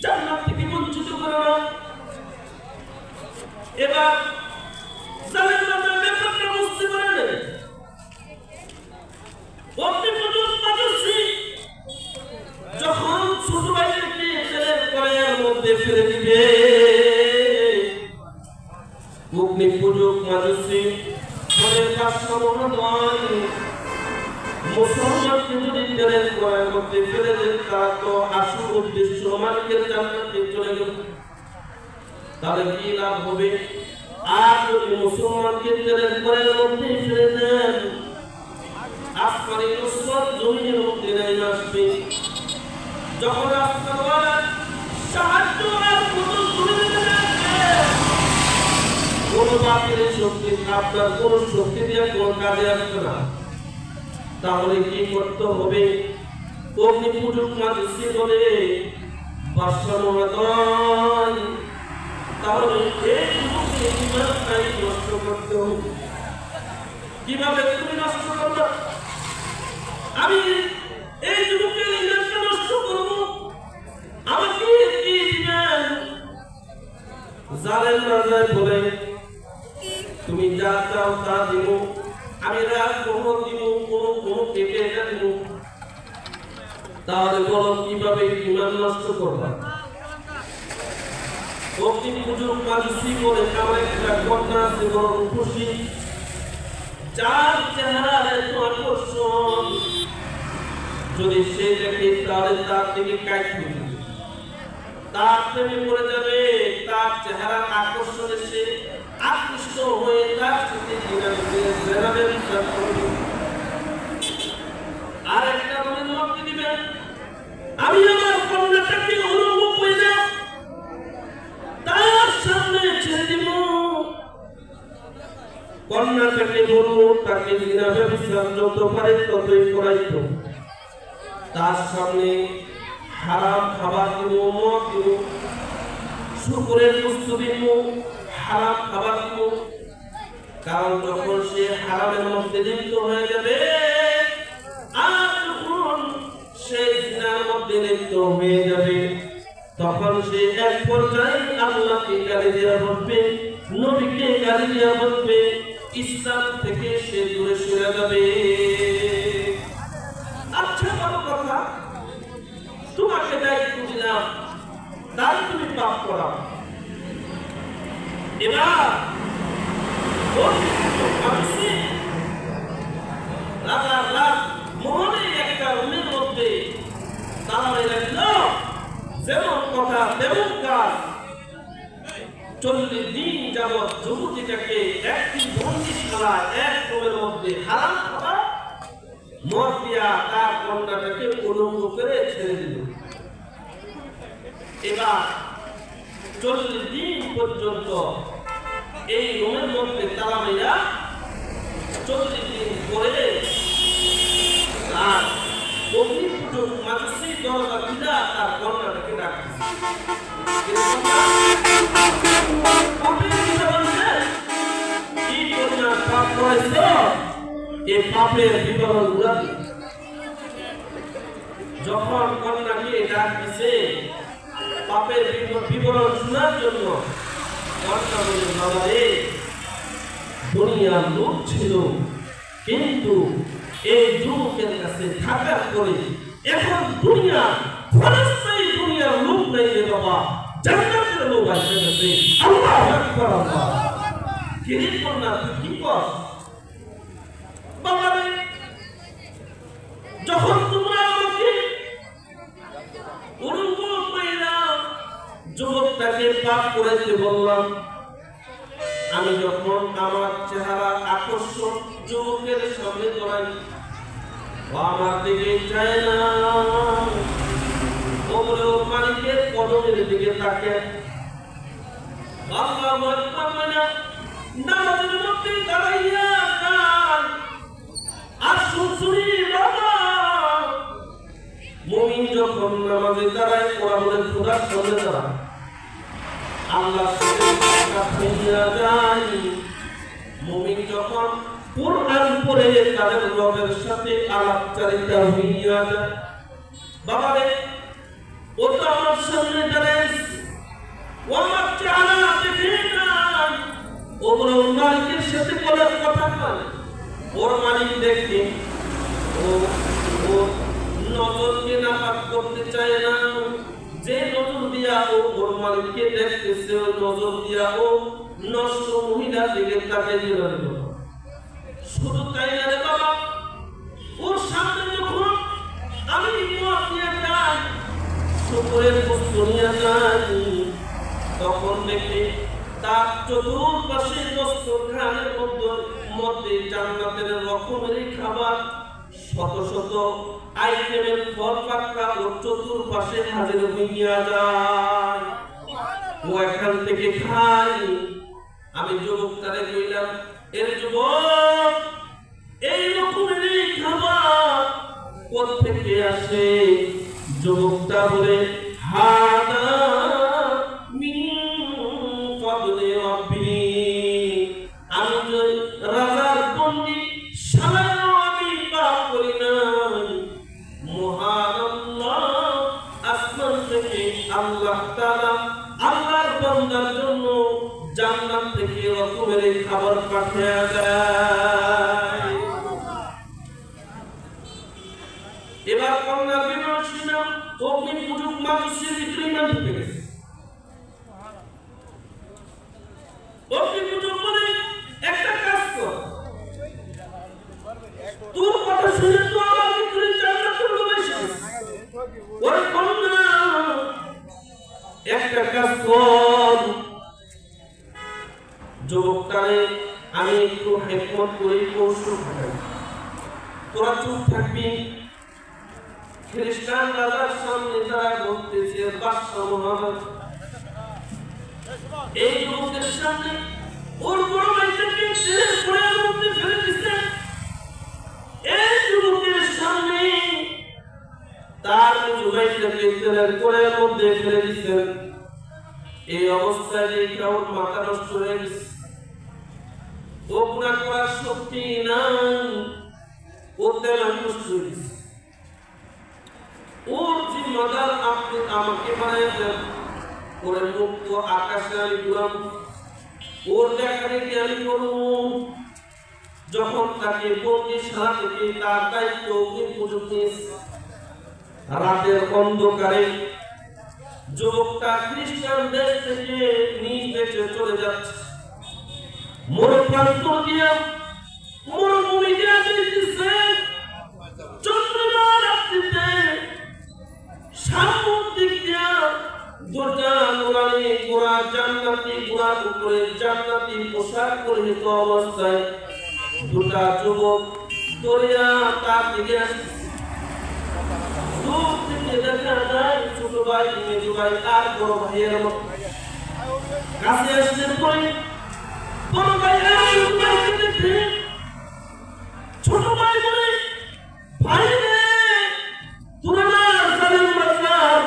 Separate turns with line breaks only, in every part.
জান্নাত থেকে বঞ্চিত করো না। এবার জালেম রাজার ব্যাপারটা বুঝতে পারেন। যখন ছোট ভাইদেরকে ছেলের কড়াইয়ের মধ্যে ফেলে দিবে, অগ্নি পূজক মাজুসি ঘরের কাজটা মহান মুসলমানকে যদি ছেলের কড়াইয়ের মধ্যে ফেলে দেন, তার তো আসল উদ্দেশ্য মালিকের জান্নাতে চলে গেল, তাহলে কি লাভ হবে? আর যদি মুসলমানকে ছেলের কড়াইয়ের মধ্যে ফেলে দেন, আসমানি নুসরত জমিনের মধ্যে নেমে আসবে। যখন আসমানওয়ালা সাহায্য আর মদত করে দেবে, কোন বাতিলের শক্তি আপনার কোন শক্তি দিয়ে কোন কাজে আসবে না। তাহলে কি করতে হবে? অগ্নি পূজক মাজুসি বলে বাদশা মহোদয়, তাহলে এই যুবককে ইমানটাই নষ্ট করতে হবে। কিভাবে তুমি নষ্ট করবে? আমি এই যুবকের ইমানটা নষ্ট করব, আমাকে কি দিবেন? জালেম রাজা বলে, তুমি যা চাও তা দিব, আমি রাত প্রহর দিব, কোনো কেটে এটা দিব। তাহলে বলো কিভাবে ইমান নষ্ট করবা? অগ্নি পূজক মাজুসি বলে আমার একটা ঘটনা আছে, বড় খুশি, যার চেহারার এত আকর্ষণ, যদি সে দেখে তাহলে তার দিকে কাইতে তার প্রেমে পড়ে যাবে, তার চেহারার আকর্ষণে সে আকৃষ্ট হয়ে তার সাথে আর একটা মনের মধ্যে দিবেন, আমি আমার কন্যাটাকে অনুভব হয়ে না তার সামনে ছেড়ে দিব। কন্যাটাকে বলবো তাকে জিনা ব্যবসা যত পারে ততই করাইতো, তার সামনে হারাম খাবার দিব, মদ দিব, শুকরের বস্তু দিব, হারাম খাবার দিব। কারণ যখন সে হারামের মধ্যে লিপ্ত হয়ে যাবে, আর যখন সে জিনার মধ্যে লিপ্ত হয়ে যাবে, তখন সে এক পর্যায়ে আল্লাহকে গালি দেওয়া বলবে, নবীকে গালি দেওয়া বলবে, ইসলাম থেকে সে দূরে সরে যাবে। আচ্ছা বড় কথা, তোমাকে দায়িত্ব দিলাম, তাই তুমি পাপ করাও। এবার রাজার রাত মোহনে একটা রুমের মধ্যে তালামাই রাখল, যেমন কথা তেমন কাজ। 40 দিন যাবৎ যুবতীটাকে একটি বন্দিশালায় এক রুমের মধ্যে হারাম খাবার মদ দিয়া তার কন্যাটাকে উলঙ্গ করে ছেড়ে দিল। এবার 40 দিন পর্যন্ত এই রুমের মধ্যে তালা মাইরা 40 দিন পরে আর অগ্নি পূজক মাজুসি দরজা খুলে তার কন্যাটাকে ডাকছে। কি কন্যা পাপ করেছিল, এই পাপের বিবরণ উড়াবি। যখন কন্যাকে ডাক দিছে পাপের বিবরণ শোনার জন্য, কন্যা বলে, বাবা রে, দুনিয়ার লোক ছিল, কিন্তু এই যুবকের কাছে থাকার পরে এখন ক্ষণস্থায়ী দুনিয়ার লোক নেই রে বাবা, জান্নাতের লোক আসে গেছে। আল্লাহু আকবার। আল্লাহ কিরে কন্যা, তুই কি কর? বাবা রে, যখন তোমরা আমাকে উলঙ্গ কইরা যুবকটাকে পাপ করাইতে বললাম, আমি যখন আমার চেহারা আকর্ষণ যুবকের সামনে ধরাই, আমার দিকে চায় না, ওমরে ওর মালিকের কদমের দিকে তাকে নামাজের মধ্যে দাঁড়াইয়া কান আর শুনছুনি বাবা। মুমিন যখন নামাজে দাঁড়ায়, ওরা বলে খোদার সামনে দাঁড়ায়, আল্লাহ মুমিন যখন কুরআন পড়ে তাদের রবের সাথে আলাপচারিতা হইয়া যায়। বাবা রে, আমার সামনে দাঁড়ায় ও আমার চেহারা দেখে না ওর মালিকের সাথে বলার কথা কয় ওর মালিক দেখে ও ও নজরকে নাপাক করতে চায় না যে নজর দিয়া ও ওর মালিককে দেখতেছে ওই নজর দিয়া ও নষ্ট মহিলা দিকে তাকে দিল শুধু তাই না রে বাবা ওর সামনে যখন আমি মত নিয়ে যাই শুকরের বস্তু নিয়ে যাই তখন দেখি তার চতুর্পাশে দস্তরখানের মধ্যে জান্নাতের রকমের খাবার শত শত আইটেমের ফল পাকড়া ও চতুর্পাশে হাজির হইয়া যায় ও এখান থেকে খাই আমি যুবকটারে কইলাম এর যুবক এই রকমের খাবার কোত্থেকে আসে যুবকটা বলে হাদা রাজার বন্দি সালানো আমি পাপ করি নাই মহান আল্লাহ আসমান থেকে আল্লাহ তাআলা আল্লাহর বান্দার জন্য জান্নাত থেকে রকমের খাবার পাঠিয়ে দেয় এবার কন্যা বিবাহ শুনাম অগ্নি পুজুক মানুষের ভিতরে না ঢুকে গেছে অগ্নি পুজুক বলে একটা কাজ কর তোর কথা শুনে তো আমার ভিতরে জান্নাতের প্রবেশ ওই কন্যা একটা কাজ কর যুবকটারে আমি একটু হিকমত করে কৌশল খাটাই তোরা চুপ থাকবি খ্রিস্টান রাজার সামনে তারা বলতেছে বাদশাহ মুহাম্মদ এই যুবকের সামনে ওর বড় ভাইটাকে ছেড়ে পড়ার মধ্যে ফেলে দিচ্ছে এই যুবকের সামনে তার নিজ ভাইটাকে ছেড়ে পড়ার মধ্যে ফেলে দিচ্ছেন এই অবস্থায় দেখে ওর মাথা নষ্ট হয়ে গেছে ও গুণা করার শক্তি নাই ও তেমন নষ্ট হয়ে গেছে ওর জিম্মাদার আপনি আমাকে বানিয়ে দেন ওর মুক্ত আকাশে আমি ঘুরাম ওর দেখা দেখি আমি করব যখন তাকে বন্দিশালা থেকে তার দায়িত্ব উপযুক্ত রাতের অন্ধকারে যুবকটা খ্রিস্টান দেশ থেকে নিজ দেশে চলে যাচ্ছে মরুপ্রান্ত দিয়া মরুভূমি দিয়া দিতেছে চন্দ্রমা রাত্রিতে সামুদ্রিক দিয়া দুটা নুরানি গোড়া জান্নাতি গোড়ার উপরে জান্নাতি পোশাক পরিহিত অবস্থায় দুটা যুবক দরিয়া তার দিকে আসছে দূর থেকে দেখা যায় ছোট ভাই মেজো ভাই আর বড় ভাইয়ের মতো কাছে আসলে পরে বড় ভাই দেখে ছোট ভাই বলে ভাই রে তোরা জালেম বাজার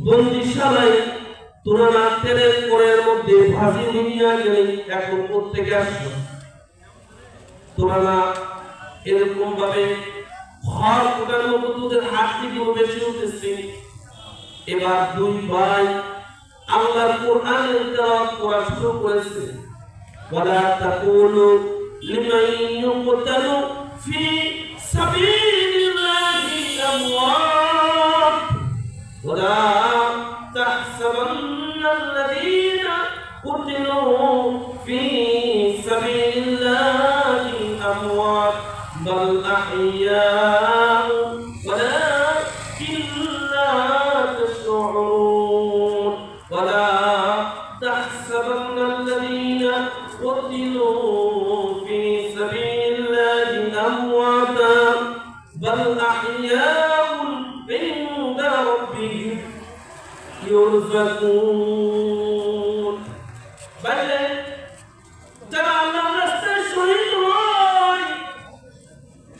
বন্দিশালায় তোরা না তেলের কোরের মধ্যে ভাজি নিয়ে গেলে এখন প্রত্যেকে আসলো তোরা না এরকম ভাবে ঘর কোটার মতো তোদের হাতটি গুলো বেশি উঠেছে এবার দুই ভাই আল্লাহর কোরআনের তেলাওয়াত করা শুরু করেছে ওয়ালা তাকুলু লিমান ইউকতালু ফি সাবিলিল্লাহি আমওয়াত ওয়ালা তাহসাবান্নাল্লাযীনা কুতিলু ফি সাবিলিল্লাহি আমওয়াত বাল আহইয়াউ ওয়ালাকিন লা তাশউরুন ওয়ালা তাহসাবান্নাল্লাযীনা কুতিলু ফি সাবিলিল্লাহি আমওয়াতা বাল আহইয়াউ ইনদা রাব্বিহিম ইউরযাকুন বলে যারা আল্লাহর রাস্তায় শহীদ হয়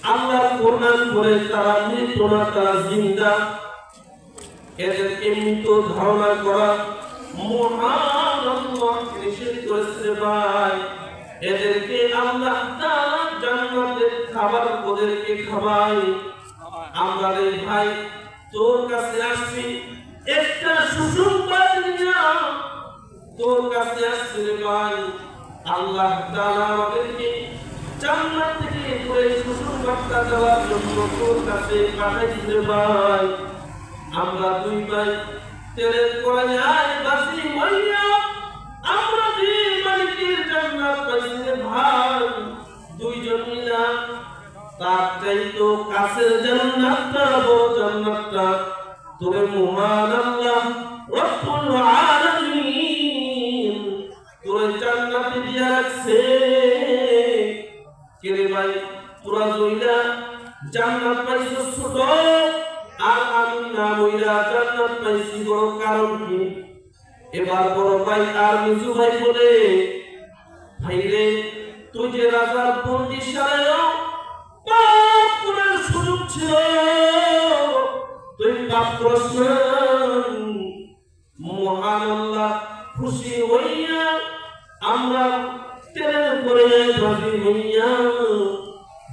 আল্লাহর কোরআন পড়ে তারা মৃত না তারা জিন্দা এদেরকে মৃত ধারণা করা মহান আল্লাহ নিষেধ করেছে ভাই এদেরকে আল্লাহ তাআলা জান্নাতের খাবার ওদেরকে খাওয়ায় আমরা রে ভাই তোর কাছে আসছি একটা তোর কাছে আসছে রে ভাই। আল্লাহ তাআলা আমাদেরকে জান্নাত থেকে করে সুসংবাদটা দেওয়ার জন্য তোর কাছে পাঠাইছে রে ভাই। আমরা দুই ভাই তেলের কড়াইয়ে বাসি হইয়া আমরা যে মালিকের জান্নাত পাইছি রে ভাই, দুইজন মিলা তার চাইতো কাছের জান্নাতটা, বড় জান্নাতটা তোরে মহান আল্লাহ রব্বুল আলামিন তোরে জান্নাতে দিয়া রাখছে। কে রে ভাই, তোরা জইলা জান্নাত পাইছো ছোট, আর আমি না বইলা জান্নাত পাইছি বড়, কারণ কি? এবার বড় ভাই আর মিজু ভাই বলে, ভাই রে তুই যে রাজার বন্দি সারায়ও পাপ করার সুযোগ ছিল, তুই পাপ করস না। মহান আল্লাহ খুশি হইয়া আমরা তেলের করে ভাবি হইয়া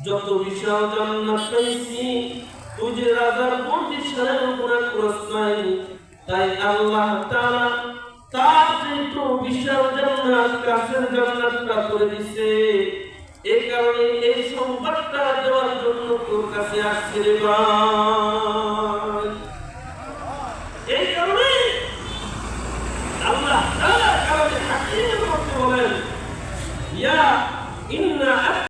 যত বিশাল জান্নাত পাইছি, তুই যে রাজার বন্দি সারায়ও গুনাহ করস নাই, তাই আল্লাহ তাআলা তার একটু বিশাল জান্নাত, কাছের জান্নাতটা করে দিছে। এই কারণে এই সংবাদটা দেওয়ার জন্য তোর কাছে আসছে রে ভাই।